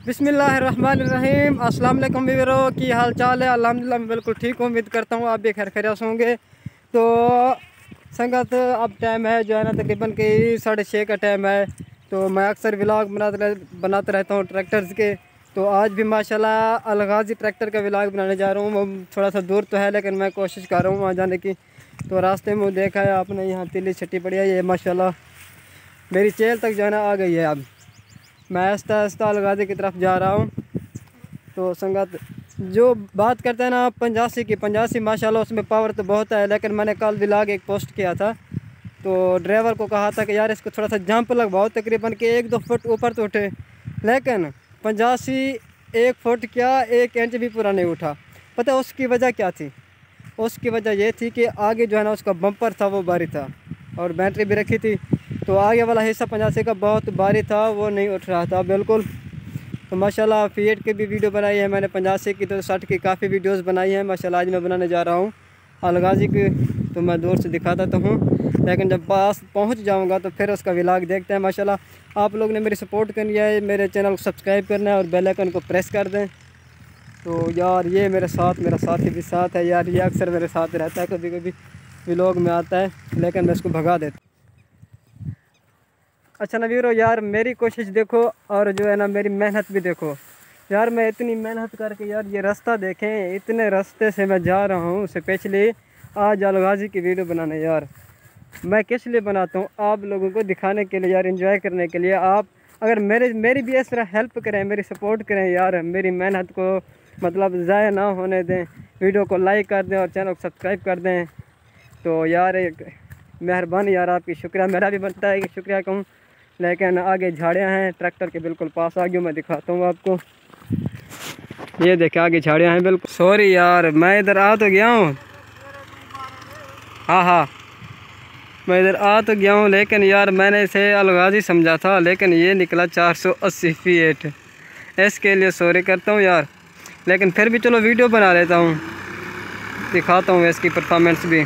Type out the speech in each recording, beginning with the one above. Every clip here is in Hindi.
बिस्मिल्लाहिर्रहमानिर्रहीम। अस्सलाम वालेकुम वीरो, की हाल चाल है? अल्हम्दुलिल्लाह मैं बिल्कुल ठीक हूँ। उम्मीद करता हूँ आप भी खैर खैरियत होंगे। तो संगत अब टाइम है जो है ना तकरीबन कि 6:30 का टाइम है। तो मैं अक्सर व्लॉग बनाता रहता हूँ ट्रैक्टर्स के। तो आज भी माशाल्लाह अलगाजी ट्रैक्टर का व्लॉग बनाने जा रहा हूँ। वो थोड़ा सा दूर तो है लेकिन मैं कोशिश कर रहा हूँ वहाँ जाने की। तो रास्ते में देखा है आपने यहाँ तिल्ली छट्टी पड़ी है, ये माशाल्लाह मेरी चेल तक जो है ना आ गई है। अब मैं आहिस्ता आहिस्ता अलगाजी की तरफ जा रहा हूँ। तो संगत जो बात करते हैं ना 85 की, 85 माशाल्लाह उसमें पावर तो बहुत है। लेकिन मैंने कल व्लॉग एक पोस्ट किया था तो ड्राइवर को कहा था कि यार इसको थोड़ा सा जंप लगवाओ, तकरीबन के 1-2 फुट ऊपर तो उठे। लेकिन 85 1 फुट क्या 1 इंच भी पूरा नहीं उठा। पता है उसकी वजह क्या थी? उसकी वजह ये थी कि आगे जो है ना उसका बम्पर था वो भारी था और बैटरी भी रखी थी। तो आगे वाला हिस्सा 85 का बहुत भारी था, वो नहीं उठ रहा था बिल्कुल। तो माशाल्लाह फीएट की भी वीडियो बनाई है मैंने, 85 की तो 60 की काफ़ी वीडियोस बनाई हैं माशाल्लाह। आज मैं बनाने जा रहा हूँ अलगाजी की। तो मैं दूर से दिखाता तो हूँ लेकिन जब पास पहुँच जाऊँगा तो फिर उसका व्लॉग देखते हैं। माशाल्लाह आप लोग ने मेरी सपोर्ट करनी है, मेरे चैनल को सब्सक्राइब करना है और बेल आइकन को प्रेस कर दें। तो यार ये मेरे साथ मेरा साथी भी साथ है यार, ये अक्सर मेरे साथ रहता है, कभी कभी व्लॉग में आता है लेकिन मैं इसको भगा देता। अच्छा नवीरो यार मेरी कोशिश देखो और जो है ना मेरी मेहनत भी देखो यार। मैं इतनी मेहनत करके यार ये रास्ता देखें, इतने रास्ते से मैं जा रहा हूँ स्पेशली आज अलगाजी की वीडियो बनाने। यार मैं किस लिए बनाता हूँ? आप लोगों को दिखाने के लिए यार, एंजॉय करने के लिए। आप अगर मेरी भी इस तरह हेल्प करें, मेरी सपोर्ट करें यार, मेरी मेहनत को मतलब ज़ाया ना होने दें, वीडियो को लाइक कर दें और चैनल को सब्सक्राइब कर दें। तो यार एक मेहरबानी यार आपकी, शुक्रिया। मेरा भी बनता है कि शुक्रिया कहूँ। लेकिन आगे झाड़ियाँ हैं, ट्रैक्टर के बिल्कुल पास आ गई, मैं दिखाता हूँ आपको। ये देखे आगे झाड़ियाँ हैं बिल्कुल। सॉरी यार मैं इधर आ तो गया हूँ, हाँ मैं इधर आ तो गया हूँ लेकिन यार मैंने इसे अलगाजी समझा था लेकिन ये निकला 480 फीट। इसके लिए सॉरी करता हूँ यार, लेकिन फिर भी चलो वीडियो बना लेता हूँ, दिखाता हूँ इसकी परफॉर्मेंस भी।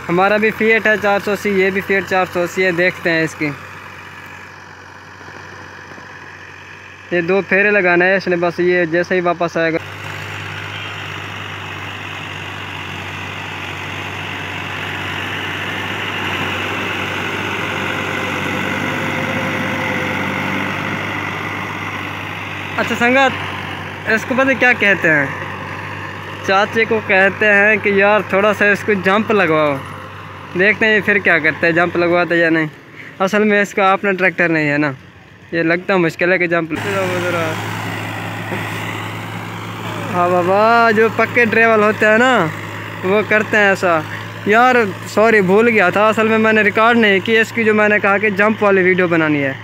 हमारा भी फीट है 480, ये भी फीट 480 है। देखते हैं इसकी, ये 2 फेरे लगाना है इसने बस, ये जैसे ही वापस आएगा। अच्छा संगत इसको पता क्या कहते हैं? चाचे को कहते हैं कि यार थोड़ा सा इसको जंप लगवाओ। देखते हैं ये फिर क्या करता है, जंप लगवाता है या नहीं। असल में इसका अपना ट्रैक्टर नहीं है ना, ये लगता मुश्किल है कि जंप। हाँ बाबा, जो पक्के ड्राइवर होते हैं ना वो करते हैं ऐसा। यार सॉरी भूल गया था, असल में मैंने रिकॉर्ड नहीं की इसकी, जो मैंने कहा कि जंप वाली वीडियो बनानी है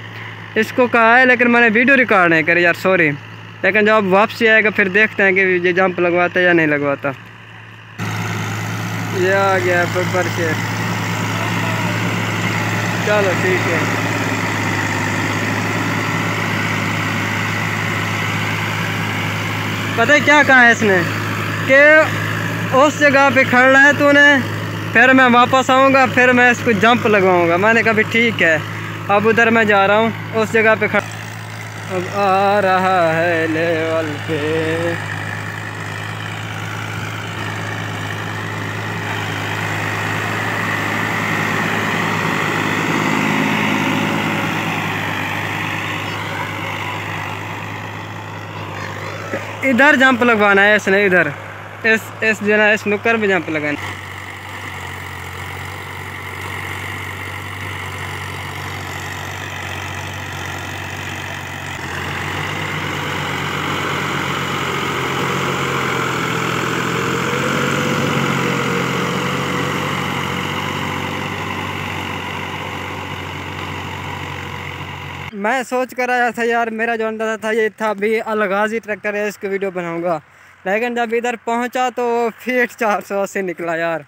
इसको कहा है, लेकिन मैंने वीडियो रिकॉर्ड नहीं करी यार, सॉरी। लेकिन जब वापसी आएगा फिर देखते हैं कि ये जंप लगवाता है या नहीं लगवाता। ये आ गया बब्बर शेर, चलो ठीक है। पता है क्या कहा है इसने कि उस जगह पे खड़ा है तूने, फिर मैं वापस आऊँगा फिर मैं इसको जंप लगवाऊँगा। मैंने कहा भी ठीक है, अब उधर मैं जा रहा हूँ उस जगह पे खड़ा। अब आ रहा है लेवल पे, इधर जंप लगवाना है इसने, इधर इस जना इस नुक्कर में जंप लगाना। मैं सोच कर आया था यार, मेरा जो अंदाज़ा था ये था भी अलगाजी ट्रैक्टर है इसकी वीडियो बनाऊंगा, लेकिन जब इधर पहुंचा तो फीट 480 निकला यार।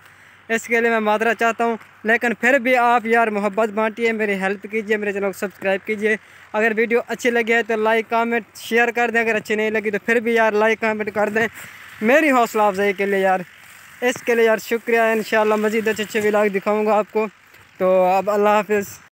इसके लिए मैं माजरा चाहता हूं, लेकिन फिर भी आप यार मोहब्बत बांटिए, मेरी हेल्प कीजिए, मेरे चैनल को सब्सक्राइब कीजिए। अगर वीडियो अच्छी लगी है तो लाइक कमेंट शेयर कर दें, अगर अच्छी नहीं लगी तो फिर भी यार लाइक कमेंट कर दें मेरी हौसला अफजाई के लिए यार। इसके लिए यार शुक्रिया। इंशाल्लाह मज़ीद अच्छे व्लॉग दिखाऊँगा आपको। तो अब अल्लाह हाफिज़।